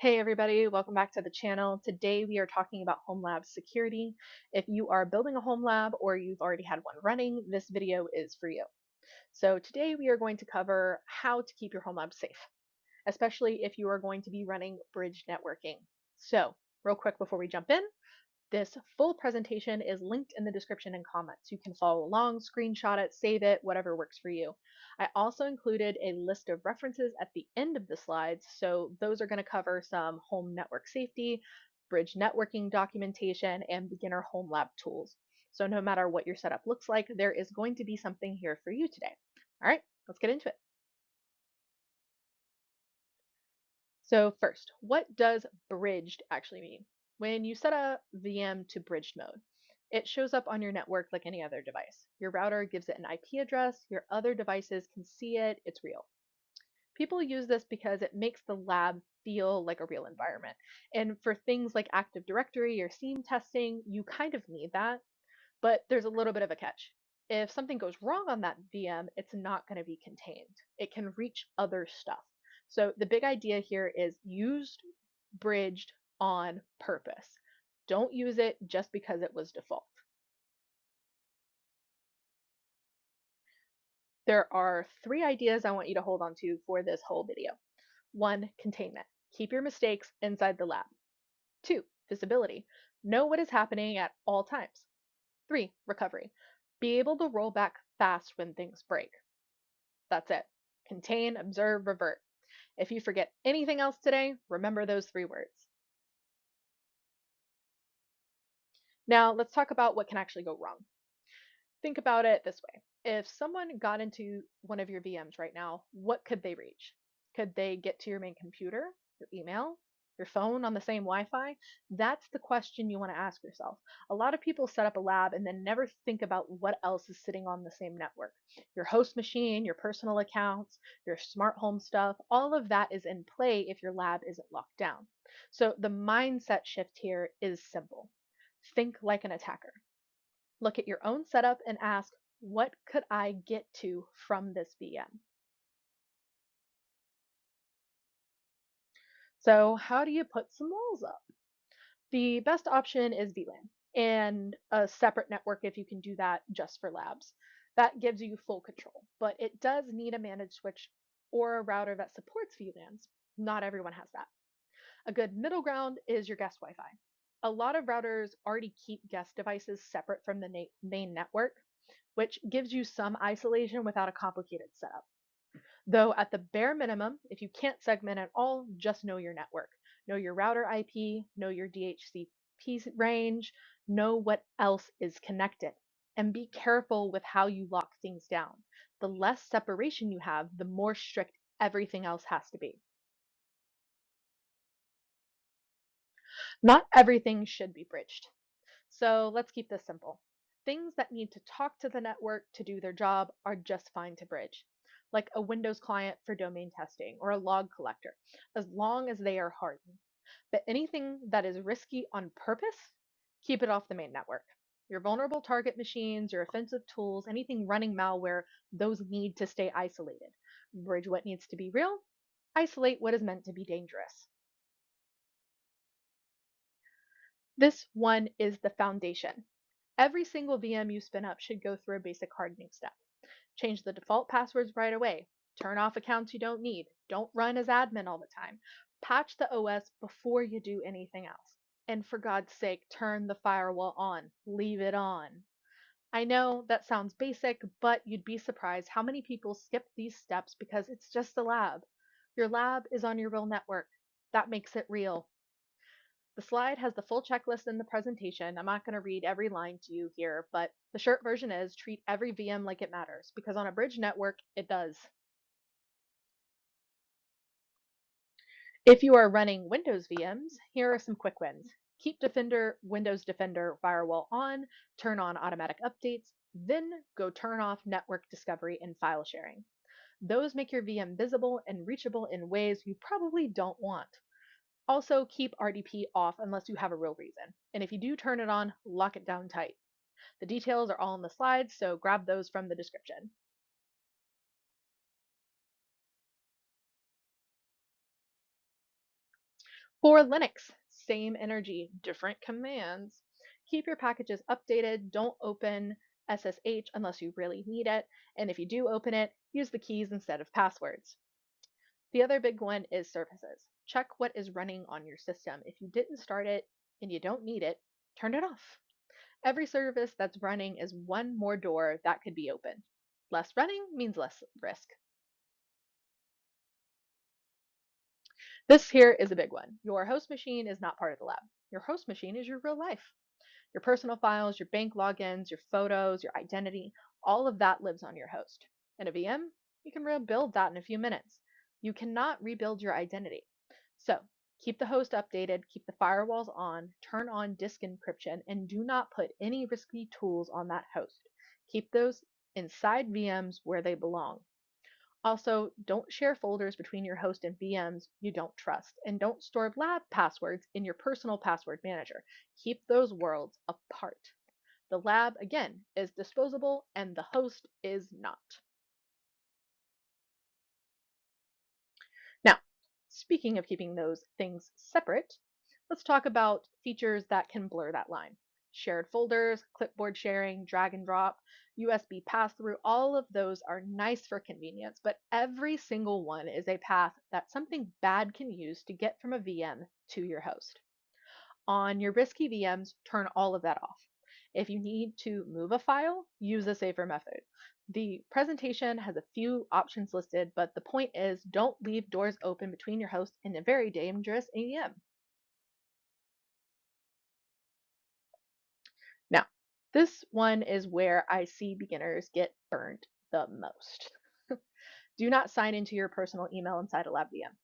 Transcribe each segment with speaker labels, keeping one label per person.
Speaker 1: Hey everybody, welcome back to the channel. Today we are talking about Homelab Security. If you are building a home lab or you've already had one running, this video is for you. So today we are going to cover how to keep your home lab safe, especially if you are going to be running bridge networking. So real quick before we jump in, this full presentation is linked in the description and comments. You can follow along, screenshot it, save it, whatever works for you. I also included a list of references at the end of the slides, so those are going to cover some home network safety, bridge networking documentation, and beginner home lab tools. So no matter what your setup looks like, there is going to be something here for you today. All right, let's get into it. So first, what does bridged actually mean? When you set a VM to bridged mode, it shows up on your network like any other device. Your router gives it an IP address, your other devices can see it, it's real. People use this because it makes the lab feel like a real environment. And for things like Active Directory or scene testing, you kind of need that, but there's a little bit of a catch. If something goes wrong on that VM, it's not going to be contained. It can reach other stuff. So the big idea here is used bridged on purpose. Don't use it just because it was default. There are three ideas I want you to hold on to for this whole video. One, containment. Keep your mistakes inside the lab. Two, visibility. Know what is happening at all times. Three, recovery. Be able to roll back fast when things break. That's it. Contain, observe, revert. If you forget anything else today, remember those three words. Now, let's talk about what can actually go wrong. Think about it this way. If someone got into one of your VMs right now, what could they reach? Could they get to your main computer, your email, your phone on the same Wi-Fi? That's the question you want to ask yourself. A lot of people set up a lab and then never think about what else is sitting on the same network. Your host machine, your personal accounts, your smart home stuff, all of that is in play if your lab isn't locked down. So the mindset shift here is simple. Think like an attacker. Look at your own setup and ask, what could I get to from this VM? So how do you put some walls up? The best option is VLAN and a separate network if you can do that just for labs. That gives you full control, but it does need a managed switch or a router that supports VLANs. Not everyone has that. A good middle ground is your guest Wi-Fi. A lot of routers already keep guest devices separate from the main network, which gives you some isolation without a complicated setup. Though at the bare minimum, if you can't segment at all, just know your network. Know your router IP, know your DHCP range, know what else is connected. And be careful with how you lock things down. The less separation you have, the more strict everything else has to be. Not everything should be bridged. So let's keep this simple. Things that need to talk to the network to do their job are just fine to bridge, like a Windows client for domain testing or a log collector, as long as they are hardened. But anything that is risky on purpose, keep it off the main network. Your vulnerable target machines, your offensive tools, anything running malware, those need to stay isolated. Bridge what needs to be real, isolate what is meant to be dangerous. This one is the foundation. Every single VM you spin up should go through a basic hardening step. Change the default passwords right away. Turn off accounts you don't need. Don't run as admin all the time. Patch the OS before you do anything else. And for God's sake, turn the firewall on. Leave it on. I know that sounds basic, but you'd be surprised how many people skip these steps because it's just a lab. Your lab is on your real network. That makes it real. The slide has the full checklist in the presentation. I'm not going to read every line to you here, but the short version is treat every VM like it matters, because on a bridge network, it does. If you are running Windows VMs, here are some quick wins. Keep Windows Defender firewall on, turn on automatic updates, then go turn off network discovery and file sharing. Those make your VM visible and reachable in ways you probably don't want. Also, keep RDP off unless you have a real reason. And if you do turn it on, lock it down tight. The details are all in the slides, so grab those from the description. For Linux, same energy, different commands. Keep your packages updated. Don't open SSH unless you really need it. And if you do open it, use the keys instead of passwords. The other big one is services. Check what is running on your system. If you didn't start it and you don't need it, turn it off. Every service that's running is one more door that could be opened. Less running means less risk. This here is a big one. Your host machine is not part of the lab. Your host machine is your real life. Your personal files, your bank logins, your photos, your identity, all of that lives on your host. In a VM, you can rebuild that in a few minutes. You cannot rebuild your identity. So keep the host updated, keep the firewalls on, turn on disk encryption, and do not put any risky tools on that host. Keep those inside VMs where they belong. Also, don't share folders between your host and VMs you don't trust, and don't store lab passwords in your personal password manager. Keep those worlds apart. The lab, again, is disposable and the host is not. Now, speaking of keeping those things separate, let's talk about features that can blur that line. Shared folders, clipboard sharing, drag and drop, USB pass through, all of those are nice for convenience, but every single one is a path that something bad can use to get from a VM to your host. On your risky VMs, turn all of that off. If you need to move a file, use a safer method. The presentation has a few options listed, but the point is don't leave doors open between your host and a very dangerous VM. Now, this one is where I see beginners get burned the most. Do not sign into your personal email inside a lab VM.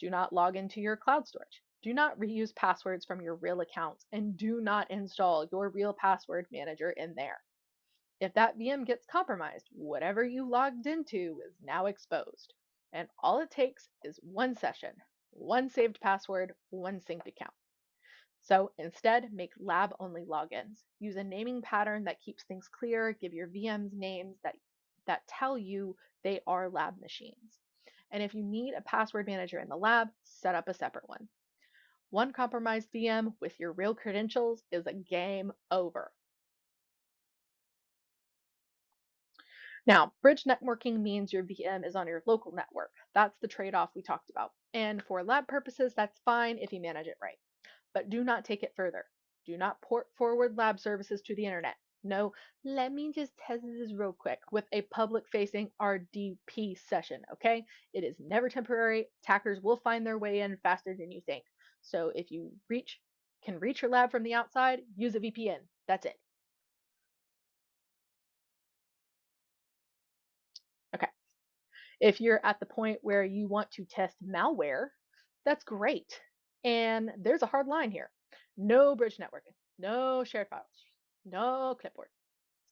Speaker 1: Do not log into your cloud storage. Do not reuse passwords from your real accounts, and do not install your real password manager in there. If that VM gets compromised, whatever you logged into is now exposed. And all it takes is one session, one saved password, one synced account. So instead, make lab only logins. Use a naming pattern that keeps things clear. Give your VMs names that tell you they are lab machines. And if you need a password manager in the lab, set up a separate one. One compromised VM with your real credentials is a game over. Now, bridge networking means your VM is on your local network. That's the trade off we talked about. And for lab purposes, that's fine if you manage it right. But do not take it further. Do not port forward lab services to the internet. No, let me just test this real quick with a public facing RDP session, okay? It is never temporary. Attackers will find their way in faster than you think. So if you can reach your lab from the outside, use a VPN. That's it. Okay. If you're at the point where you want to test malware, that's great. And there's a hard line here. No bridge networking, no shared files, no clipboard.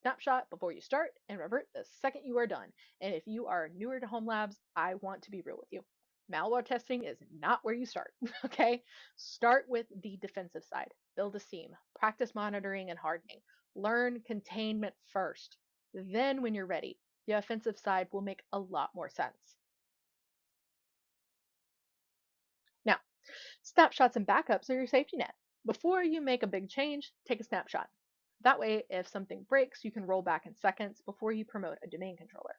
Speaker 1: Snapshot before you start and revert the second you are done. And if you are newer to home labs, I want to be real with you. Malware testing is not where you start, okay? Start with the defensive side. Build a SIEM, practice monitoring and hardening. Learn containment first. Then, when you're ready, the offensive side will make a lot more sense. Now, snapshots and backups are your safety net. Before you make a big change, take a snapshot. That way, if something breaks, you can roll back in seconds before you promote a domain controller,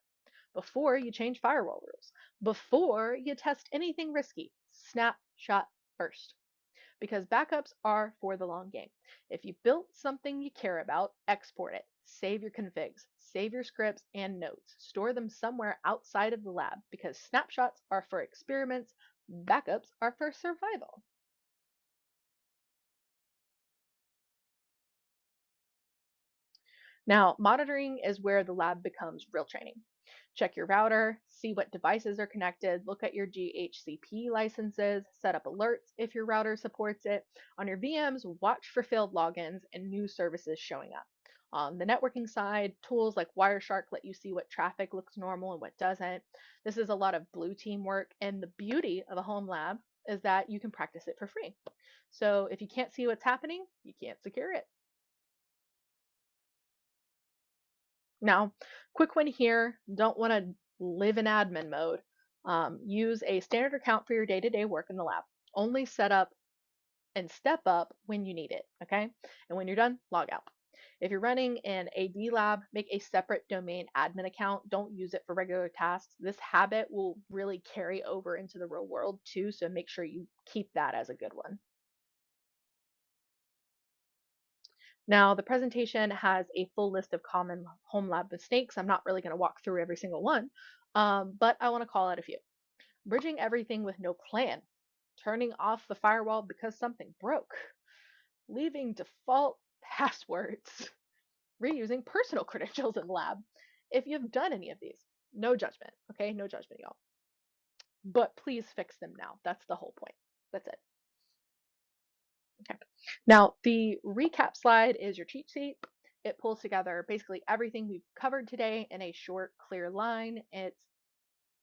Speaker 1: before you change firewall rules, before you test anything risky. Snapshot first. Because backups are for the long game. If you built something you care about, export it. Save your configs, save your scripts and notes. Store them somewhere outside of the lab because snapshots are for experiments, backups are for survival. Now, monitoring is where the lab becomes real training. Check your router, see what devices are connected, look at your GHCP licenses, set up alerts if your router supports it. On your VMs, watch for failed logins and new services showing up. On the networking side, tools like Wireshark let you see what traffic looks normal and what doesn't. This is a lot of blue team work, and the beauty of a home lab is that you can practice it for free. So if you can't see what's happening, you can't secure it. Now, quick one here, don't want to live in admin mode. Use a standard account for your day to day work in the lab. Only set up and step up when you need it. Okay. And when you're done, log out. If you're running an AD lab, make a separate domain admin account. Don't use it for regular tasks. This habit will really carry over into the real world too. So make sure you keep that as a good one. Now, the presentation has a full list of common home lab mistakes. I'm not really going to walk through every single one, but I want to call out a few. Bridging everything with no plan, turning off the firewall because something broke, leaving default passwords, reusing personal credentials in lab. If you've done any of these, no judgment, okay? No judgment, y'all. But please fix them now. That's the whole point. That's it. Okay. Now, the recap slide is your cheat sheet. It pulls together basically everything we've covered today in a short, clear line. It's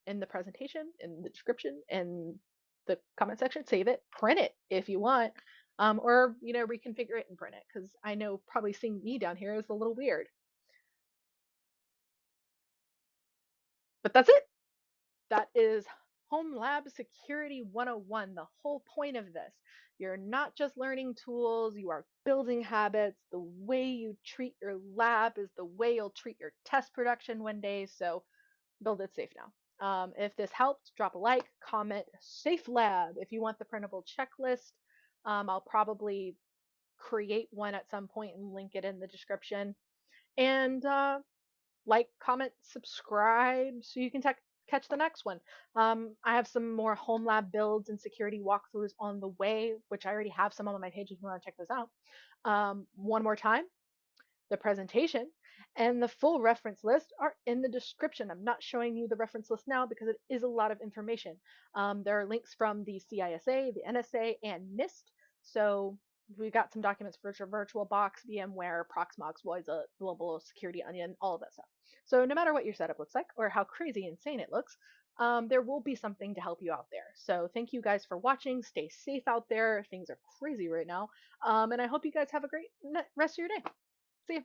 Speaker 1: in the presentation, in the description, in the comment section. Save it, print it if you want, or reconfigure it and print it. Because I know probably seeing me down here is a little weird. But that's it. That is Homelab Security 101, the whole point of this. You're not just learning tools, you are building habits. The way you treat your lab is the way you'll treat your test production one day. So build it safe now. If this helped, drop a like, comment, safe lab. If you want the printable checklist, I'll probably create one at some point and link it in the description. And like, comment, subscribe so you can catch the next one. I have some more home lab builds and security walkthroughs on the way, which I already have some on my page if you want to check those out. One more time, the presentation and the full reference list are in the description. I'm not showing you the reference list now because it is a lot of information. There are links from the CISA, the NSA, and NIST. So we got some documents for VirtualBox, VMware, Proxmox, Wiza, Global Security Onion, all of that stuff. So no matter what your setup looks like or how crazy insane it looks, there will be something to help you out there. So thank you guys for watching. Stay safe out there. Things are crazy right now. And I hope you guys have a great rest of your day. See you.